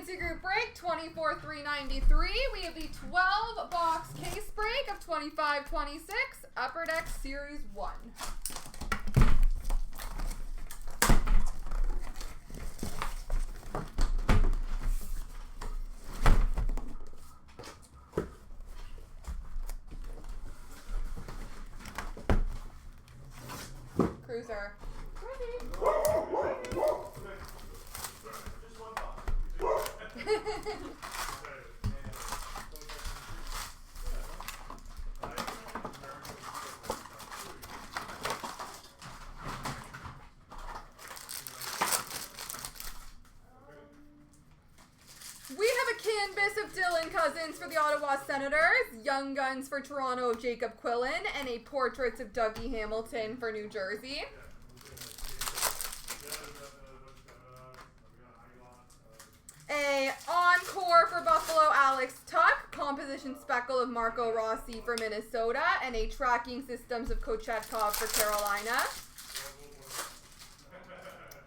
CNC Group break, 24,393. We have the 12-box case break of 2526, Upper Deck Series 1. Cruiser. We have a canvas of Dylan Cousins for the Ottawa Senators, Young Guns for Toronto of Jacob Quillen, and a Portraits of Dougie Hamilton for New Jersey. A Encore for Buffalo, Alex Tuck, Composition Speckle of Marco Rossi for Minnesota, and a Tracking Systems of Kochetkov for Carolina.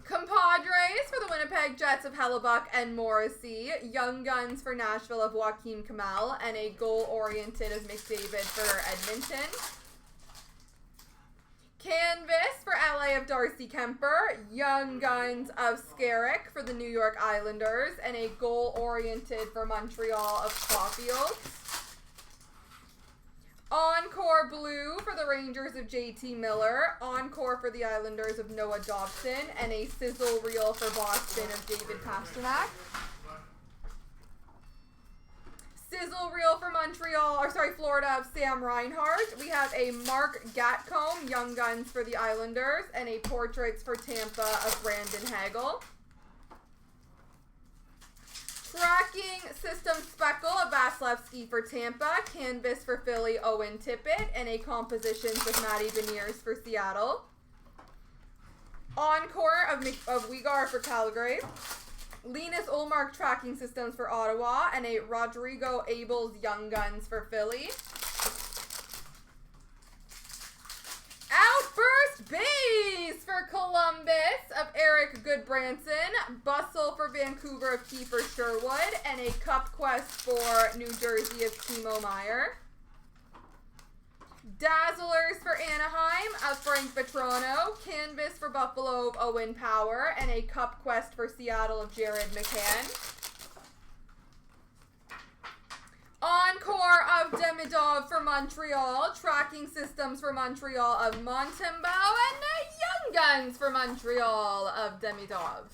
Compadres for the Winnipeg Jets of Hellebuck and Morrissey, Young Guns for Nashville of Joaquin Kamal, and a Goal-Oriented of McDavid for Edmonton. Canvas for LA of Darcy Kemper, Young Guns of Skarek for the New York Islanders, and a Goal-Oriented for Montreal of Caulfield. Encore Blue for the Rangers of JT Miller, Encore for the Islanders of Noah Dobson, and a Sizzle Reel for Boston of David Pastrnak. Sizzle Reel for Florida of Sam Reinhart. We have a Mark Gatcomb, Young Guns for the Islanders, and a Portraits for Tampa of Brandon Hagel. Tracking System Speckle of Vasilevsky for Tampa, Canvas for Philly, Owen Tippett, and a Compositions with Matty Beniers for Seattle. Encore of Uyghur for Calgary. Linus Ullmark Tracking Systems for Ottawa, and a Rodrigo Abels Young Guns for Philly. Outburst Base for Columbus of Eric Goodbranson, Bustle for Vancouver of Kiefer Sherwood, and a Cup Quest for New Jersey of Timo Meyer. Dazzlers for Anaheim of Frank Vetrano, Canvas for Buffalo of Owen Power, and a Cup Quest for Seattle of Jared McCann. Encore of Demidov for Montreal, Tracking Systems for Montreal of Montembeau, and a Young Guns for Montreal of Demidov.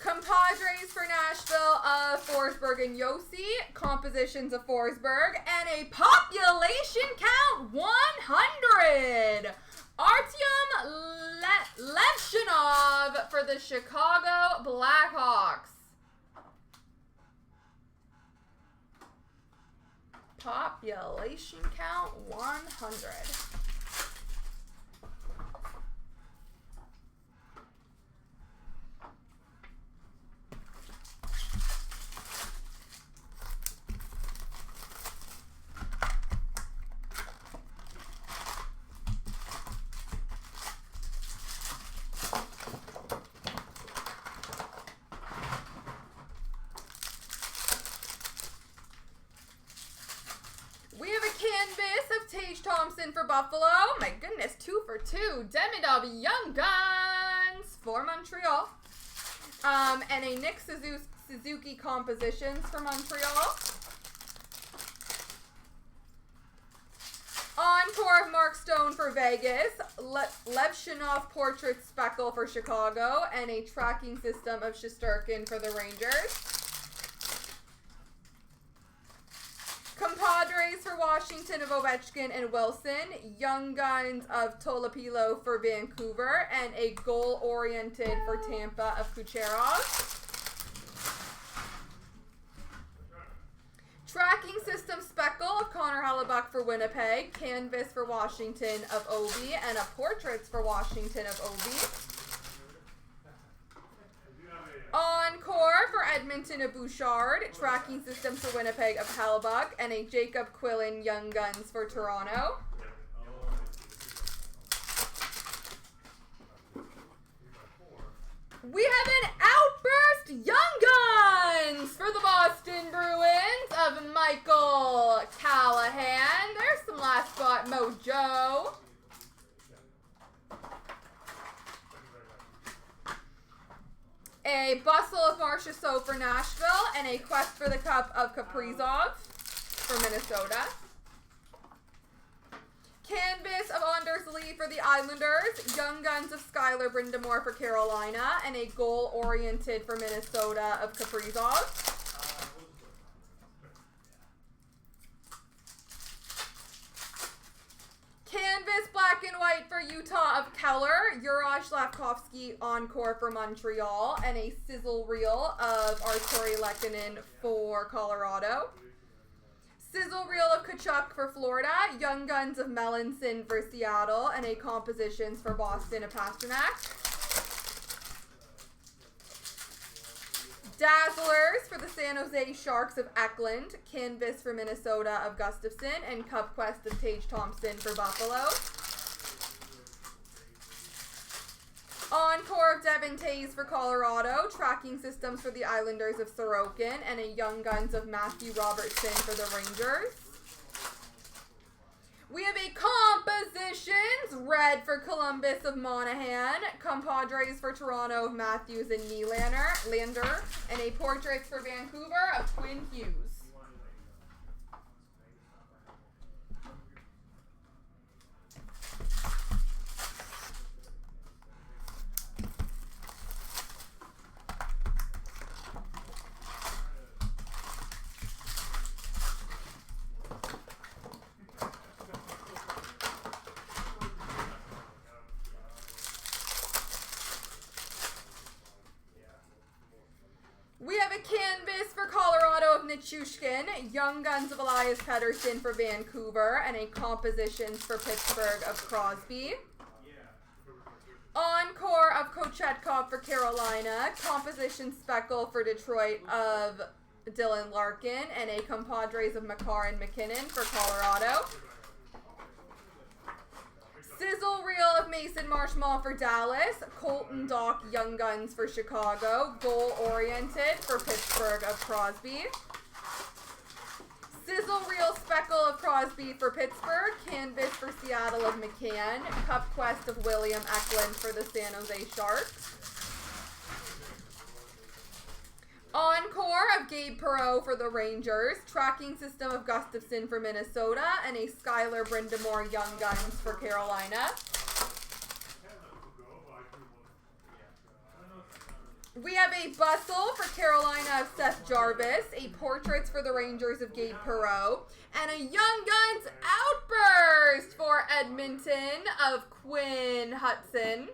Compadres for Nashville of Forsberg and Yossi, Compositions of Forsberg, and a Population Count 100, Artyom Levshinov for the Chicago Blackhawks. Population Count 100. Canvas of Tage Thompson for Buffalo. My goodness, 2 for 2. Demidov Young Guns for Montreal. And a Nick Suzuki Compositions for Montreal. Encore of Mark Stone for Vegas. Levshinov Portrait Speckle for Chicago. And a Tracking System of Shesterkin for the Rangers. Compadres for Washington of Ovechkin and Wilson, Young Guns of Tolopilo for Vancouver, and a Goal-Oriented for Tampa of Kucherov. Tracking System Speckle of Connor Hellebuck for Winnipeg, Canvas for Washington of Obi, and a Portraits for Washington of Obi. Encore for Edmonton of Bouchard, Tracking Systems for Winnipeg of Hellebuck, and a Jacob Quillen Young Guns for Toronto. We have an Outburst Young Guns for the Boston Bruins of Michael Callahan. There's some last spot mojo. A Bustle of Marcia So for Nashville, and a Quest for the Cup of Kaprizov for Minnesota. Canvas of Anders Lee for the Islanders, Young Guns of Skylar Brindamore for Carolina, and a goal-oriented for Minnesota of Kaprizov. Canvas black and white for Utah of Keller, Juraj Slavkovsky encore for Montreal, and a sizzle reel of Arturi Lehkonen for Colorado. Sizzle reel of Kachuk for Florida, Young Guns of Melanson for Seattle, and a compositions for Boston of Pasternak. Dazzlers for the San Jose Sharks of Eklund, Canvas for Minnesota of Gustafson, and Cup Quest of Tage Thompson for Buffalo. Encore of Devin Tays for Colorado, Tracking Systems for the Islanders of Sorokin, and a Young Guns of Matthew Robertson for the Rangers. We have a Compositions, red for Columbus of Monahan, Compadres for Toronto of Matthews and Nylander, and a Portraits for Vancouver of Quinn Hughes. We have a Canvas for Colorado of Nichushkin, Young Guns of Elias Pettersson for Vancouver, and a Compositions for Pittsburgh of Crosby. Encore of Kochetkov for Carolina, Composition Speckle for Detroit of Dylan Larkin, and a Compadres of Makar and McKinnon for Colorado. Sizzle reel of Mason Marchment for Dallas, Colton Dock Young Guns for Chicago, goal-oriented for Pittsburgh of Crosby. Sizzle reel Speckle of Crosby for Pittsburgh, Canvas for Seattle of McCann, Cup Quest of William Eklund for the San Jose Sharks. Encore of Gabe Perreault for the Rangers, Tracking System of Gustafson for Minnesota, and a Skylar Brindamore Young Guns for Carolina. We have a Bustle for Carolina of Seth Jarvis, a Portraits for the Rangers of Gabe Perreault, and a Young Guns Outburst for Edmonton of Quinn Hudson.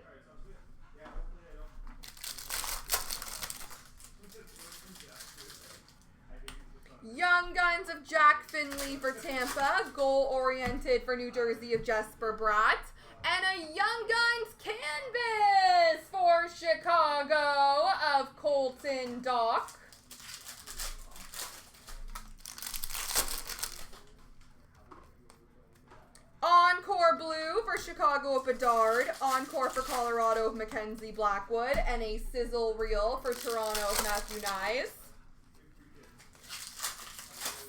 Young Guns of Jack Finley for Tampa, goal-oriented for New Jersey of Jesper Bratt, and a Young Guns Canvas for Chicago of Colton Dock. Encore Blue for Chicago of Bedard, Encore for Colorado of Mackenzie Blackwood, and a Sizzle Reel for Toronto of Matthew Nyes.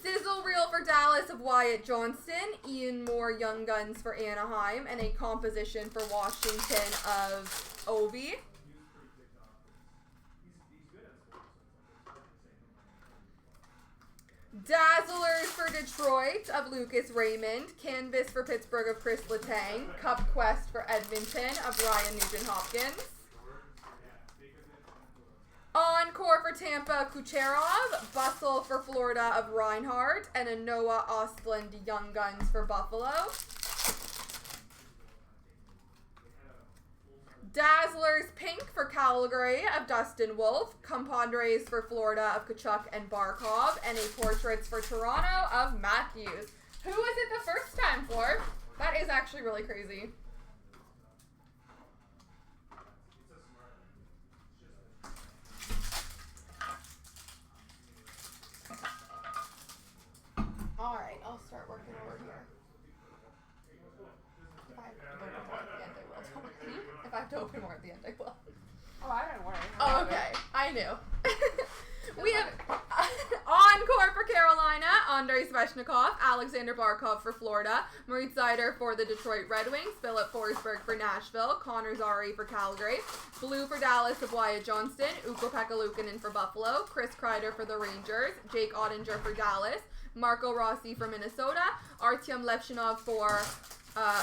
Sizzle reel for Dallas of Wyatt Johnston, Ian Moore Young Guns for Anaheim, and a composition for Washington of Ovi. Dazzlers for Detroit of Lucas Raymond, Canvas for Pittsburgh of Chris Letang, Cup Quest for Edmonton of Ryan Nugent-Hopkins. Encore for Tampa, Kucherov, Bustle for Florida of Reinhardt, and a Noah Ostland Young Guns for Buffalo. Dazzlers Pink for Calgary of Dustin Wolf, Compadres for Florida of Kachuk and Barkov, and a Portraits for Toronto of Matthews. Who was it the first time for? That is actually really crazy. Alright, I'll start working over here. If I have to open more at the end, I will. If I have to open more at the end, I will. Oh, I didn't worry. Oh, okay. I knew. We have Encore for Carolina, Andrei Svechnikov, Alexander Barkov for Florida, Moritz Seider for the Detroit Red Wings, Philip Forsberg for Nashville, Connor Zary for Calgary, Blue for Dallas of Wyatt Johnston, Ukko-Pekka Luukkonen for Buffalo, Chris Kreider for the Rangers, Jake Ottinger for Dallas, Marco Rossi for Minnesota, Artyom Levshinov for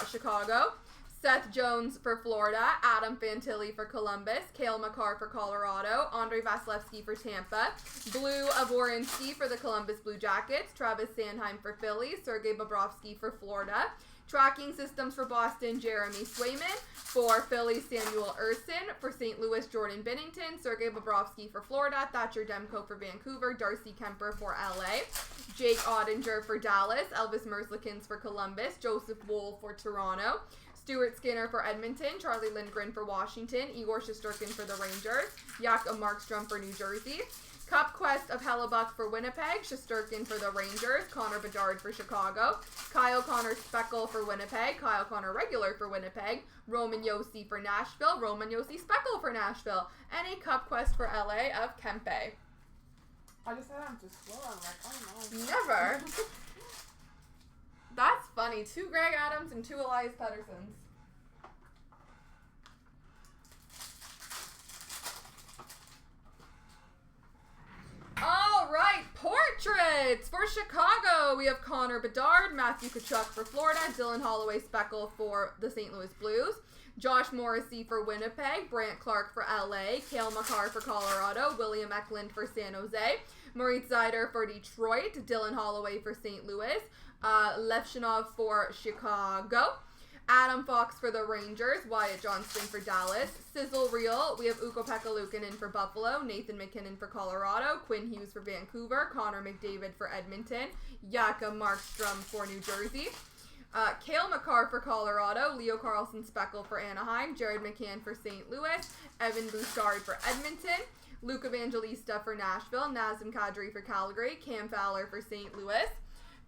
Chicago, Seth Jones for Florida, Adam Fantilli for Columbus, Cale Makar for Colorado, Andrei Vasilevsky for Tampa, Blue of Werenski for the Columbus Blue Jackets, Travis Sanheim for Philly, Sergei Bobrovsky for Florida, Tracking Systems for Boston, Jeremy Swayman, for Philly, Samuel Ersin, for St. Louis, Jordan Binnington, Sergei Bobrovsky for Florida, Thatcher Demko for Vancouver, Darcy Kemper for LA, Jake Ottinger for Dallas, Elvis Merzlikins for Columbus, Joseph Wool for Toronto, Stuart Skinner for Edmonton, Charlie Lindgren for Washington, Igor Shesterkin for the Rangers, Jakob Markstrom for New Jersey, Cup Quest of Hellebuck for Winnipeg, Shesterkin for the Rangers, Connor Bedard for Chicago, Kyle Connor Speckle for Winnipeg, Kyle Connor Regular for Winnipeg, Roman Josi for Nashville, Roman Josi Speckle for Nashville, and a Cup Quest for LA of Kempe. I just said I'm too slow. I'm like, oh no. Never. That's funny. 2 Greg Adams and 2 Elias Petterssons. All right, portraits for Chicago. We have Connor Bedard, Matthew Tkachuk for Florida, Dylan Holloway Speckle for the St. Louis Blues, Josh Morrissey for Winnipeg, Brant Clark for LA, Cale Makar for Colorado, William Eklund for San Jose, Moritz Seider for Detroit, Dylan Holloway for St. Louis, Levshinov for Chicago, Adam Fox for the Rangers, Wyatt Johnston for Dallas, Sizzle Reel, we have Ukko-Pekka Luukkonen for Buffalo, Nathan McKinnon for Colorado, Quinn Hughes for Vancouver, Connor McDavid for Edmonton, Jakob Markstrom for New Jersey, Cale Makar for Colorado, Leo Carlson Speckle for Anaheim, Jared McCann for St. Louis, Evan Bouchard for Edmonton, Luke Evangelista for Nashville, Nazem Kadri for Calgary, Cam Fowler for St. Louis.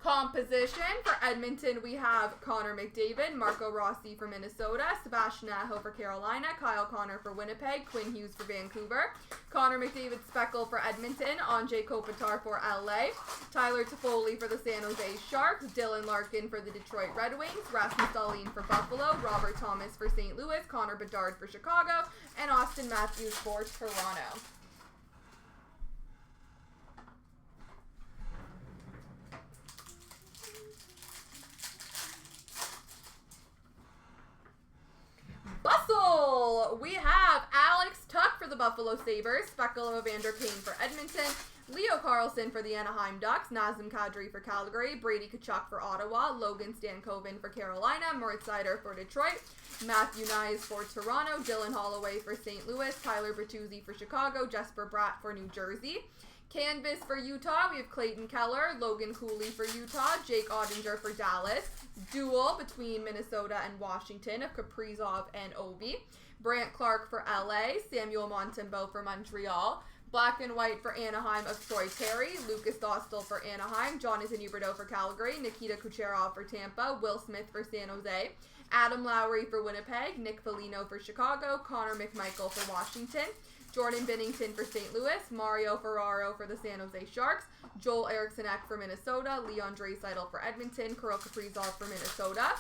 Composition for Edmonton, we have Connor McDavid, Marco Rossi for Minnesota, Sebastian Aho for Carolina, Kyle Connor for Winnipeg, Quinn Hughes for Vancouver, Connor McDavid Speckle for Edmonton, Anjay Kopitar for LA, Tyler Toffoli for the San Jose Sharks, Dylan Larkin for the Detroit Red Wings, Rasmus Dahlin for Buffalo, Robert Thomas for St. Louis, Connor Bedard for Chicago, and Austin Matthews for Toronto. Bustle! We have Alex Tuck for the Buffalo Sabres, Speckle of Evander Kane for Edmonton, Leo Carlson for the Anaheim Ducks, Nazem Kadri for Calgary, Brady Tkachuk for Ottawa, Logan Stankoven for Carolina, Moritz Seider for Detroit, Matthew Nyes for Toronto, Dylan Holloway for St. Louis, Tyler Bertuzzi for Chicago, Jesper Bratt for New Jersey. Canvas for Utah, we have Clayton Keller, Logan Cooley for Utah, Jake Ottinger for Dallas. Duel between Minnesota and Washington of Kaprizov and Ovi. Brant Clark for LA, Samuel Montembeault for Montreal. Black and White for Anaheim of Troy Terry, Lucas Dostal for Anaheim, Jonathan Huberdeau for Calgary, Nikita Kucherov for Tampa, Will Smith for San Jose, Adam Lowry for Winnipeg, Nick Foligno for Chicago, Connor McMichael for Washington, Jordan Binnington for St. Louis, Mario Ferraro for the San Jose Sharks, Joel Eriksson-Ek for Minnesota, Leon Draisaitl for Edmonton, Kirill Kaprizov for Minnesota.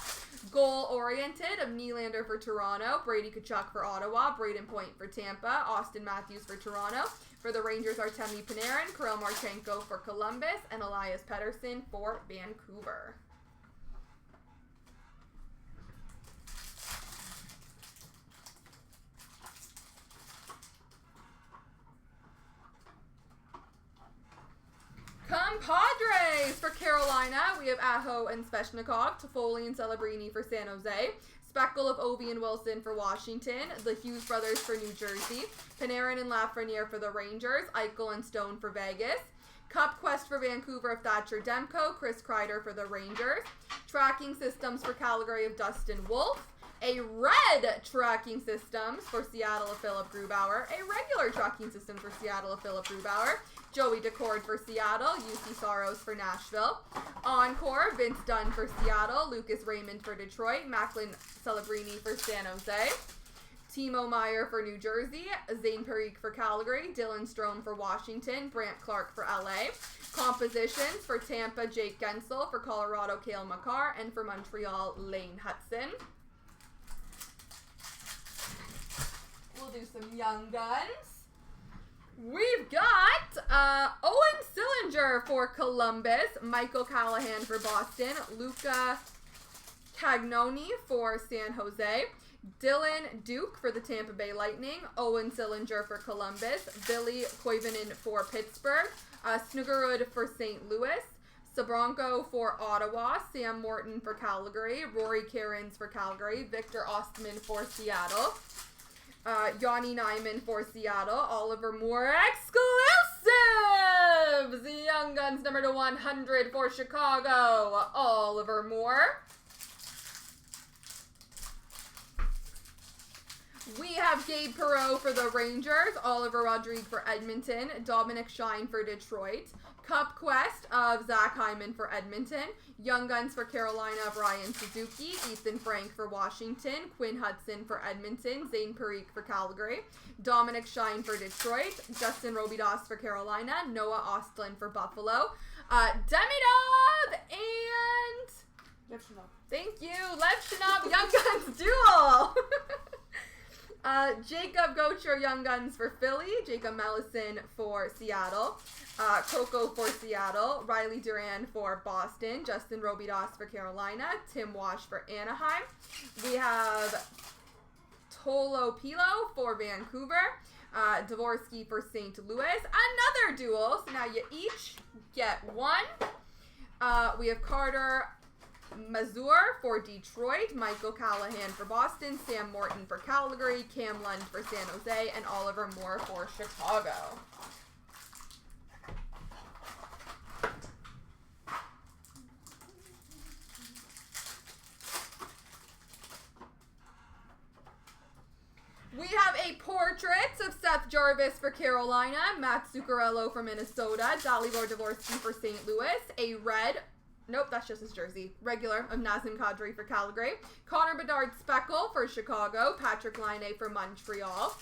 Goal-oriented of Nylander for Toronto, Brady Tkachuk for Ottawa, Braden Point for Tampa, Austin Matthews for Toronto. For the Rangers, Artemi Panarin, Kirill Marchenko for Columbus, and Elias Pettersson for Vancouver. Compadres for Carolina, we have Aho and Svechnikov, Toffoli and Celebrini for San Jose, Speckle of Ovi and Wilson for Washington, the Hughes brothers for New Jersey, Panarin and Lafreniere for the Rangers, Eichel and Stone for Vegas, Cup Quest for Vancouver of Thatcher Demko, Chris Kreider for the Rangers, Tracking Systems for Calgary of Dustin Wolf, a red tracking systems for Seattle of Philip Grubauer, a regular tracking system for Seattle of Philip Grubauer, Joey Decord for Seattle, UC Saros for Nashville, Encore, Vince Dunn for Seattle, Lucas Raymond for Detroit, Macklin Celebrini for San Jose, Timo Meyer for New Jersey, Zane Parikh for Calgary, Dylan Strome for Washington, Brant Clark for LA. Compositions for Tampa, Jake Gensel, for Colorado, Cale Makar, and for Montreal, Lane Hudson. We'll do some Young Guns. We've got Owen Sillinger for Columbus, Michael Callahan for Boston, Luca Cagnoni for San Jose, Dylan Duke for the Tampa Bay Lightning, Owen Sillinger for Columbus, Billy Koivunen for Pittsburgh, Snuggerud for St. Louis, Sabronko for Ottawa, Sam Morton for Calgary, Rory Cairns for Calgary, Victor Ostman for Seattle, Yanni Nyman for Seattle, Oliver Moore exclusives! The Young Guns number to 100 for Chicago, Oliver Moore. We have Gabe Perreault for the Rangers, Oliver Rodrigue for Edmonton, Dominic Shine for Detroit, Cup Quest of Zach Hyman for Edmonton, Young Guns for Carolina of Ryan Suzuki, Ethan Frank for Washington, Quinn Hudson for Edmonton, Zane Parikh for Calgary, Dominic Shine for Detroit, Justin Robidas for Carolina, Noah Ostlund for Buffalo, Demidov and... Thank you, Lev Shinov, Young Guns Duel! Jacob Gaucher, Young Guns for Philly, Jacob Mellison for Seattle, Coco for Seattle, Riley Duran for Boston, Justin Robidas for Carolina, Tim Wash for Anaheim. We have Tolo Pilo for Vancouver, Dvorsky for St. Louis. Another duel, so now you each get one. We have Carter Mazur for Detroit, Michael Callahan for Boston, Sam Morton for Calgary, Cam Lund for San Jose, and Oliver Moore for Chicago. We have a portrait of Seth Jarvis for Carolina, Matt Zuccarello for Minnesota, Dalibor Dvorsky for St. Louis, a red... Nope, that's just his jersey. Regular of Nazem Kadri for Calgary. Connor Bedard Speckle for Chicago. Patrick Laine for Montreal.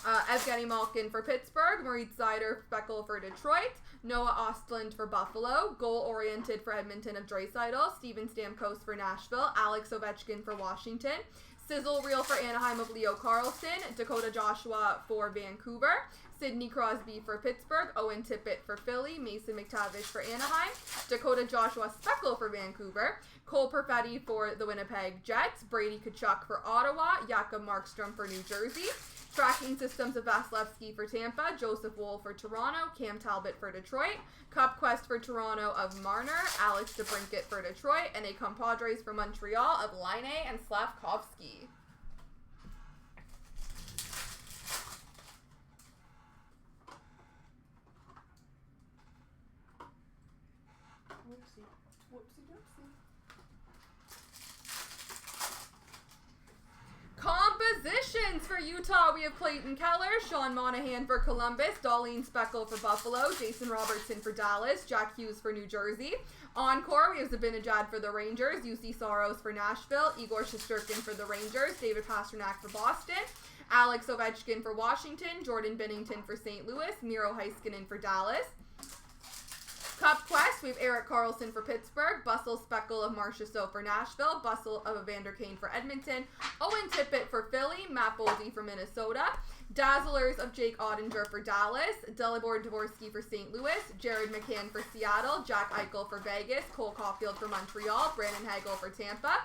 Evgeny Malkin for Pittsburgh. Maurice Seider Speckle for Detroit. Noah Ostlund for Buffalo. Goal-oriented for Edmonton of Draisaitl. Steven Stamkos for Nashville. Alex Ovechkin for Washington. Sizzle Reel for Anaheim of Leo Carlsson. Dakota Joshua for Vancouver. Sidney Crosby for Pittsburgh, Owen Tippett for Philly, Mason McTavish for Anaheim, Dakota Joshua Speckle for Vancouver, Cole Perfetti for the Winnipeg Jets, Brady Tkachuk for Ottawa, Jakob Markstrom for New Jersey, Tracking Systems of Vasilevsky for Tampa, Joseph Wool for Toronto, Cam Talbot for Detroit, Cup Quest for Toronto of Marner, Alex DeBrincat for Detroit, and a Compadres for Montreal of Laine and Slavkovsky. Compositions for Utah, we have Clayton Keller, Sean Monahan for Columbus, Darlene Speckle for Buffalo, Jason Robertson for Dallas, Jack Hughes for New Jersey. Encore, we have Zabinajad for the Rangers, UC Soros for Nashville, Igor Shesterkin for the Rangers, David Pastrnak for Boston, Alex Ovechkin for Washington, Jordan Binnington for St. Louis, Miro Heiskanen for Dallas. Cup Quest, we have Erik Karlsson for Pittsburgh, Bustle Speckle of Marchessault for Nashville, Bustle of Evander Kane for Edmonton, Owen Tippett for Philly, Matt Boldy for Minnesota, Dazzlers of Jake Ottinger for Dallas, Dalibor Dvorsky for St. Louis, Jared McCann for Seattle, Jack Eichel for Vegas, Cole Caulfield for Montreal, Brandon Hagel for Tampa,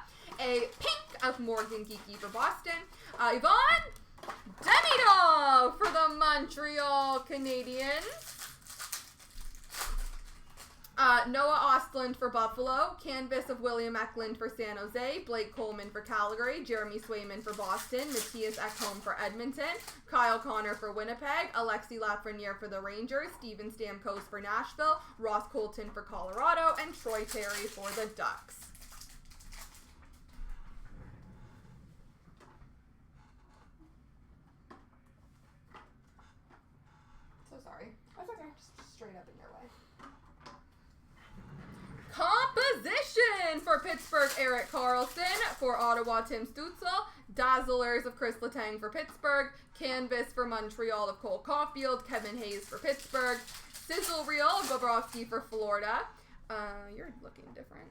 a pink of Morgan Geekie for Boston, Yvonne Demidov for the Montreal Canadiens, Noah Ostlund for Buffalo, Canvas of William Eklund for San Jose, Blake Coleman for Calgary, Jeremy Swayman for Boston, Matthias Ekholm for Edmonton, Kyle Connor for Winnipeg, Alexi Lafreniere for the Rangers, Steven Stamkos for Nashville, Ross Colton for Colorado, and Troy Terry for the Ducks. So sorry. That's okay. Just straight up in your way. Composition for Pittsburgh, Erik Karlsson. For Ottawa, Tim Stützle. Dazzlers of Chris Letang for Pittsburgh. Canvas for Montreal of Cole Caulfield. Kevin Hayes for Pittsburgh. Sizzle Reel of Bobrovsky for Florida. You're looking different.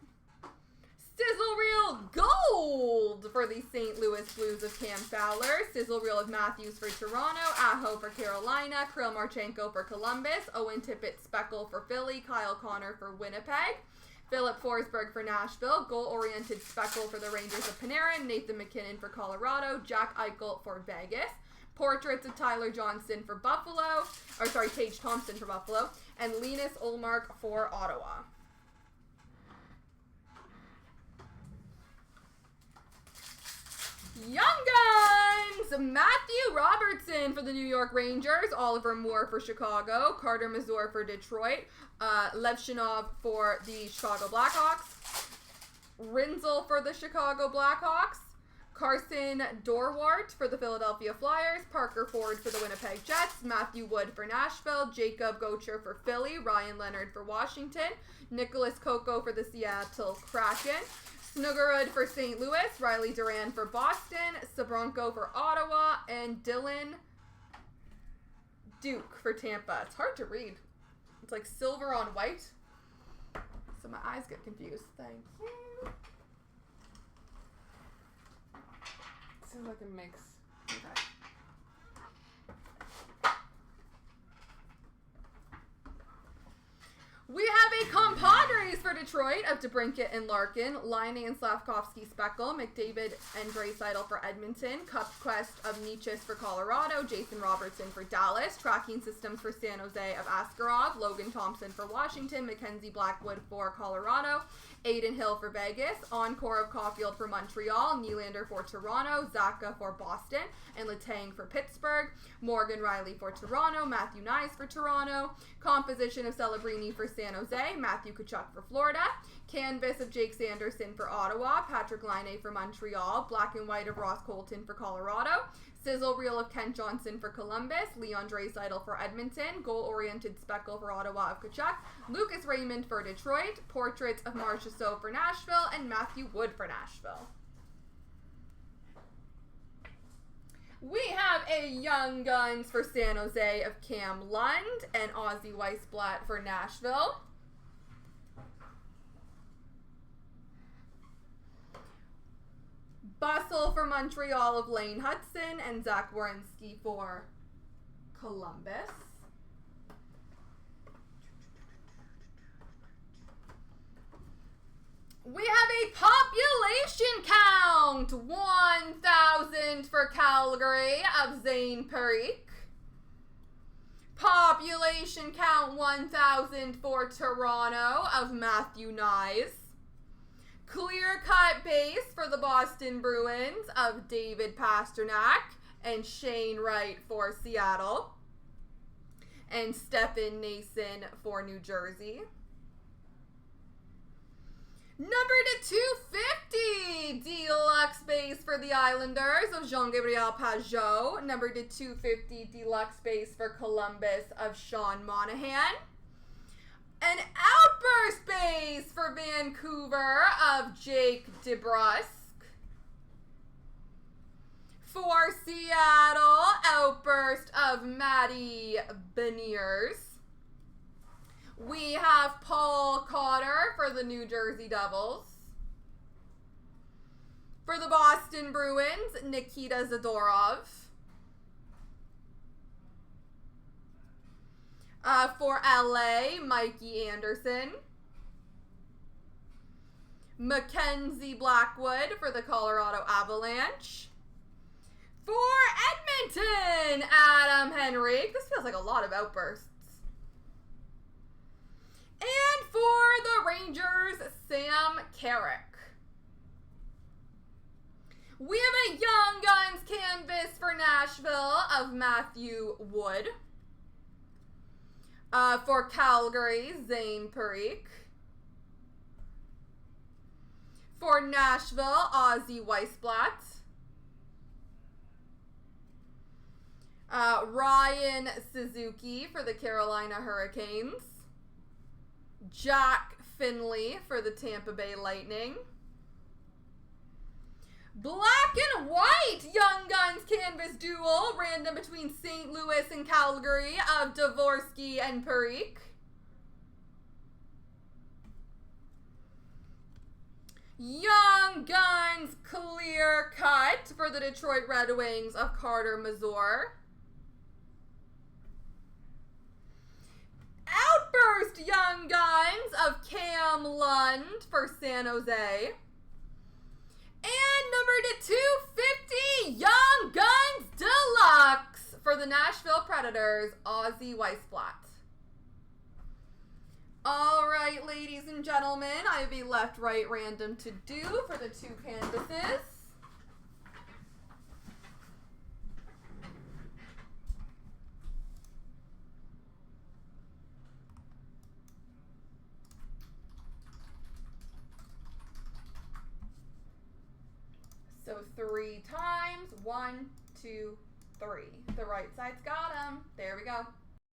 Sizzle Reel Gold for the St. Louis Blues of Cam Fowler. Sizzle Reel of Matthews for Toronto. Aho for Carolina. Kirill Marchenko for Columbus. Owen Tippett Speckle for Philly. Kyle Connor for Winnipeg. Philip Forsberg for Nashville. Goal-oriented Speckle for the Rangers of Panarin. Nathan McKinnon for Colorado. Jack Eichel for Vegas. Portraits of Tyler Johnson for Buffalo. Tage Thompson for Buffalo. And Linus Ullmark for Ottawa. Young Guns! Matthew Robertson for the New York Rangers. Oliver Moore for Chicago. Carter Mazur for Detroit. Levshinov for the Chicago Blackhawks. Rinzel for the Chicago Blackhawks. Carson Dorwart for the Philadelphia Flyers. Parker Ford for the Winnipeg Jets. Matthew Wood for Nashville. Jacob Gaucher for Philly. Ryan Leonard for Washington. Nicholas Coco for the Seattle Kraken. Snuggerud for St. Louis. Riley Duran for Boston. Sabronko for Ottawa. And Dylan Duke for Tampa. It's hard to read. It's like silver on white. So my eyes get confused. Thank you. This is like a mix. Okay. We have a Compadres for Detroit of DeBrincat and Larkin, Laine and Slavkovsky Speckle, McDavid and Draisaitl for Edmonton, Cup Quest of Nietzsche for Colorado, Jason Robertson for Dallas, Tracking Systems for San Jose of Askarov, Logan Thompson for Washington, Mackenzie Blackwood for Colorado, Aiden Hill for Vegas, Encore of Caulfield for Montreal, Nylander for Toronto, Zaka for Boston, and Letang for Pittsburgh, Morgan Riley for Toronto, Matthew Nyes for Toronto, Composition of Celebrini for San Jose, Matthew Tkachuk for Florida, Canvas of Jake Sanderson for Ottawa, Patrick Laine for Montreal, Black and White of Ross Colton for Colorado, Sizzle Reel of Kent Johnson for Columbus, Leon Draisaitl for Edmonton, Goal-Oriented Speckle for Ottawa of Tkachuk, Lucas Raymond for Detroit, Portraits of Marcia So for Nashville, and Matthew Wood for Nashville. We have a Young Guns for San Jose of Cam Lund and Ozzy Weissblatt for Nashville. Bustle for Montreal of Lane Hudson and Zach Werenski for Columbus. We have a population count, 1,000 for Calgary of Zane Parikh. Population count 1,000 for Toronto of Matthew Nyes. Clear cut base for the Boston Bruins of David Pastrnak and Shane Wright for Seattle. And Stefan Nason for New Jersey. Number to 250, deluxe base for the Islanders of Jean-Gabriel Pageau. Number to 250, deluxe base for Columbus of Sean Monahan. An outburst base for Vancouver of Jake DeBrusk. For Seattle, outburst of Matty Beniers. We have Paul Cotter for the New Jersey Devils. For the Boston Bruins, Nikita Zadorov. For LA, Mikey Anderson. Mackenzie Blackwood for the Colorado Avalanche. For Edmonton, Adam Henrique. This feels like a lot of outbursts. And for the Rangers, Sam Carrick. We have a Young Guns canvas for Nashville of Matthew Wood. For Calgary, Zane Parikh. For Nashville, Ozzy Weissblatt. Ryan Suzuki for the Carolina Hurricanes. Jack Finley for the Tampa Bay Lightning. Black and white Young Guns canvas duel, random between St. Louis and Calgary of Dvorsky and Parikh. Young Guns clear cut for the Detroit Red Wings of Carter Mazur. Outburst Young Guns of Cam Lund for San Jose. And number to 250, Young Guns Deluxe for the Nashville Predators, Ozzy Weisblatt. All right, ladies and gentlemen, I have a left, right, random to do for the 2 canvases. So 3 times, 1, 2, 3. The right side's got them. There we go.